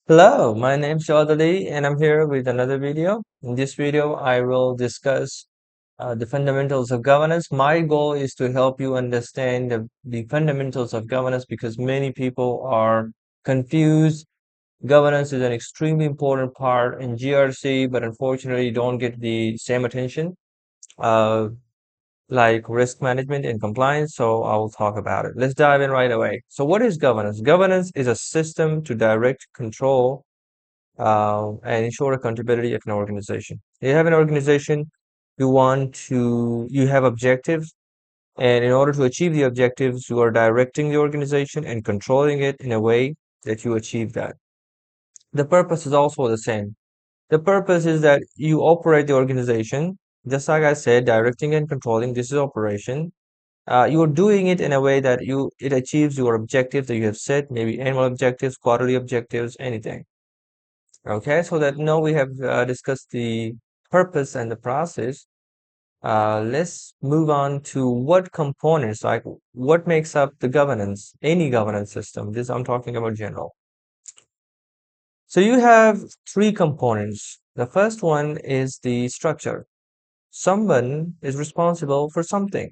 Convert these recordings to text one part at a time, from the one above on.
Hello, my name's Chaudhary and I'm here with another video. In this video, I will discuss the fundamentals of governance. My goal is to help you understand the fundamentals of governance because many people are confused. Governance is an extremely important part in GRC, but unfortunately don't get the same attention. Uh, like risk management and compliance, so I will talk about it. Let's dive in right away. So what is governance? Governance is a system to direct control and ensure accountability of an organization. You have an organization, you have objectives, and in order to achieve the objectives, you are directing the organization and controlling it in a way that you achieve that. The purpose is also the same. The purpose is that you operate the organization, just like I said, directing and controlling, this is operation. You're doing it in a way that it achieves your objectives that you have set, maybe annual objectives, quarterly objectives, anything. Okay, so that now we have discussed the purpose and the process. Let's move on to what components, like what makes up the governance, any governance system. This I'm talking about general. So you have three components. The first one is the structure. Someone is responsible for something.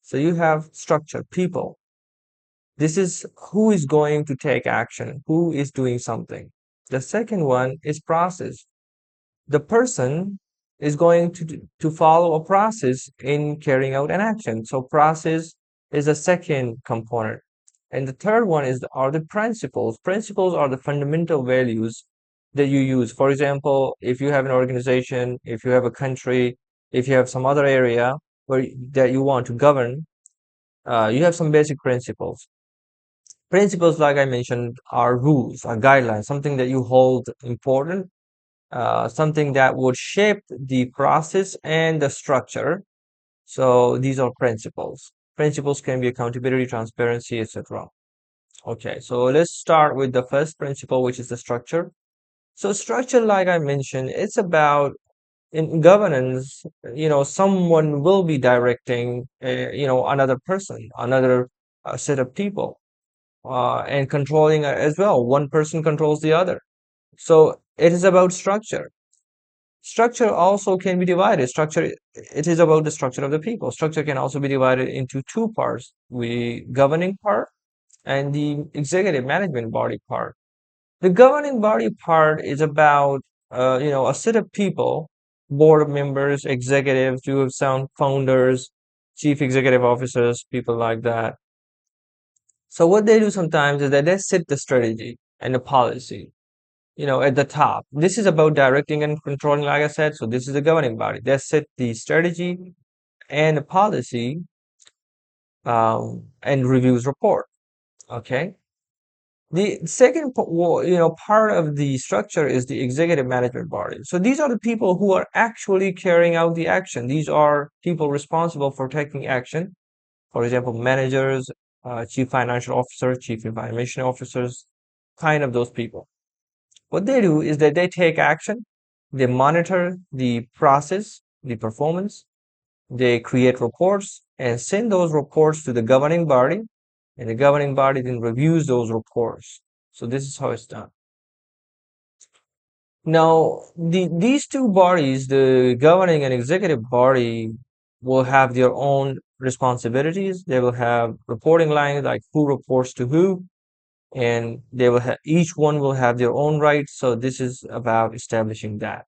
So you have structure, people. This is who is going to take action, who is doing something. The second one is process. The person is going to follow a process in carrying out an action. So process is the second component. And the third one are the principles. Principles are the fundamental values that you use. For example, if you have an organization, if you have a country, if you have some other area that you want to govern, you have some basic principles. Principles, like I mentioned, are rules, are guidelines, something that you hold important, something that would shape the process and the structure. So these are principles. Principles can be accountability, transparency, etc. Okay, so let's start with the first principle, which is the structure. So structure, like I mentioned, it's about in governance, someone will be directing, another person, another set of people, and controlling as well. One person controls the other. So it is about structure. Structure also can be divided. It is about the structure of the people. Structure can also be divided into two parts, the governing part and the executive management body part. The governing body part is about, a set of people, board members, executives, you have some founders, chief executive officers, people like that. So what they do sometimes is that they set the strategy and the policy, at the top. This is about directing and controlling, like I said. So this is the governing body. They set the strategy and the policy, and reviews report. Okay. The second, part of the structure is the executive management body. So these are the people who are actually carrying out the action. These are people responsible for taking action. For example, managers, chief financial officers, chief information officers, kind of those people. What they do is that they take action, they monitor the process, the performance, they create reports and send those reports to the governing body, and the governing body then reviews those reports. So this is how it's done. Now, these two bodies, the governing and executive body, will have their own responsibilities. They will have reporting lines like who reports to who, and they will have each one will have their own rights. So this is about establishing that.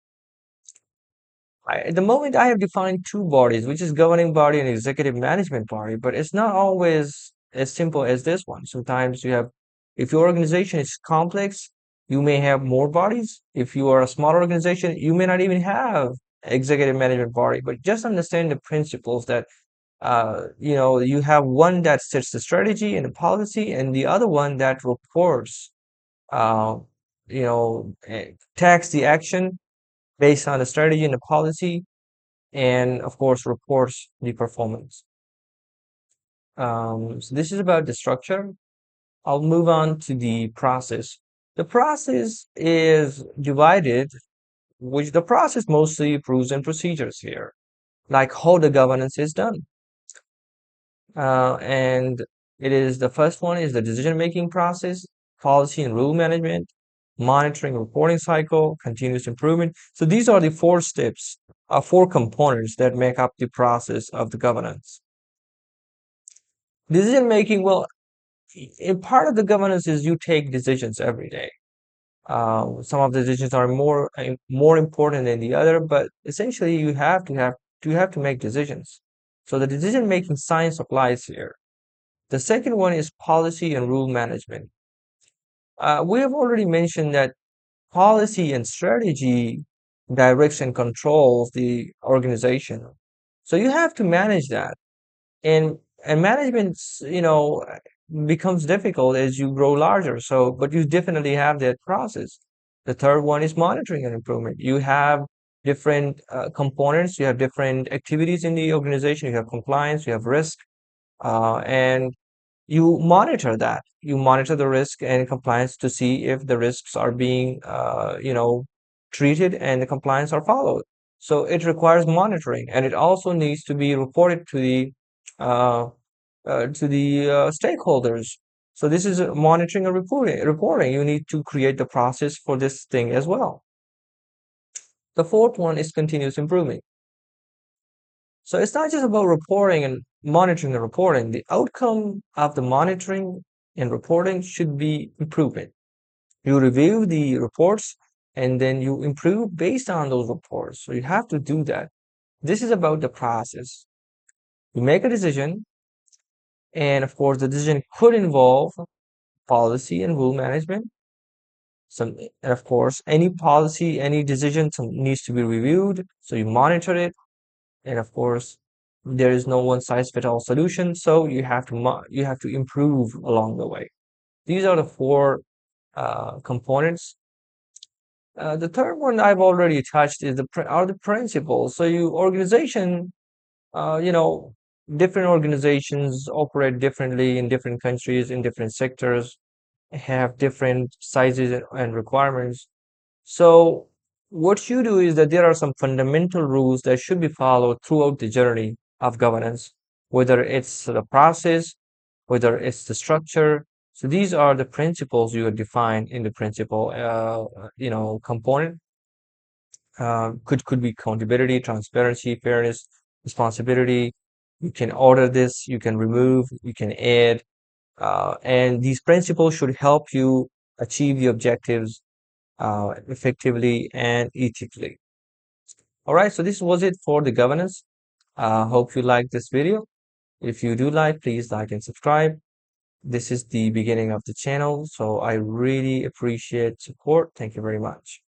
At the moment, I have defined two bodies, which is governing body and executive management body, but it's not always as simple as this one. Sometimes if your organization is complex, you may have more bodies. If you are a small organization, you may not even have executive management body, but just understand the principles that, you have one that sets the strategy and the policy and the other one that reports, uh, takes the action based on the strategy and the policy, and of course reports the performance. So this is about the structure. I'll move on to the process. The process is divided, which the process mostly rules and procedures here, like how the governance is done. And it is the first one is the decision-making process, policy and rule management. monitoring, reporting cycle, continuous improvement. So these are the four steps, four components that make up the process of the governance. Decision making, well, in part of the governance is you take decisions every day. Some of the decisions are more important than the other, but essentially you have to make decisions. So the decision making science applies here. The second one is policy and rule management. We have already mentioned that policy and strategy directs and controls the organization. So you have to manage that. And management, becomes difficult as you grow larger. So, but you definitely have that process. The third one is monitoring and improvement. You have different components, you have different activities in the organization, you have compliance, you have risk, and you monitor that. You monitor the risk and compliance to see if the risks are being, treated and the compliance are followed. So it requires monitoring, and it also needs to be reported to the uh, stakeholders. So this is monitoring and reporting. Reporting. You need to create the process for this thing as well. The fourth one is continuous improvement. So it's not just about reporting and monitoring and reporting. The outcome of the monitoring and reporting should be improvement. You review the reports and then you improve based on those reports. So you have to do that. This is about the process. You make a decision, and of course, the decision could involve policy and rule management. Some, and of course, any policy, any decision needs to be reviewed. So you monitor it. And of course, there is no one size fit all solution, so you have to improve along the way. These are the four components. The third one I've already touched is are the principles. So uh, you know, different organizations operate differently in different countries, in different sectors, have different sizes and requirements. So what you do is that there are some fundamental rules that should be followed throughout the journey of governance, whether it's the process, whether it's the structure. So these are the principles you would define in the principle, component. Could be accountability, transparency, fairness, responsibility. You can order this, you can remove, you can add, and these principles should help you achieve the objectives effectively and ethically. All right, so this was it for the governance. Hope you liked this video. If you do like, please like and subscribe. This is the beginning of the channel, so I really appreciate support. Thank you very much.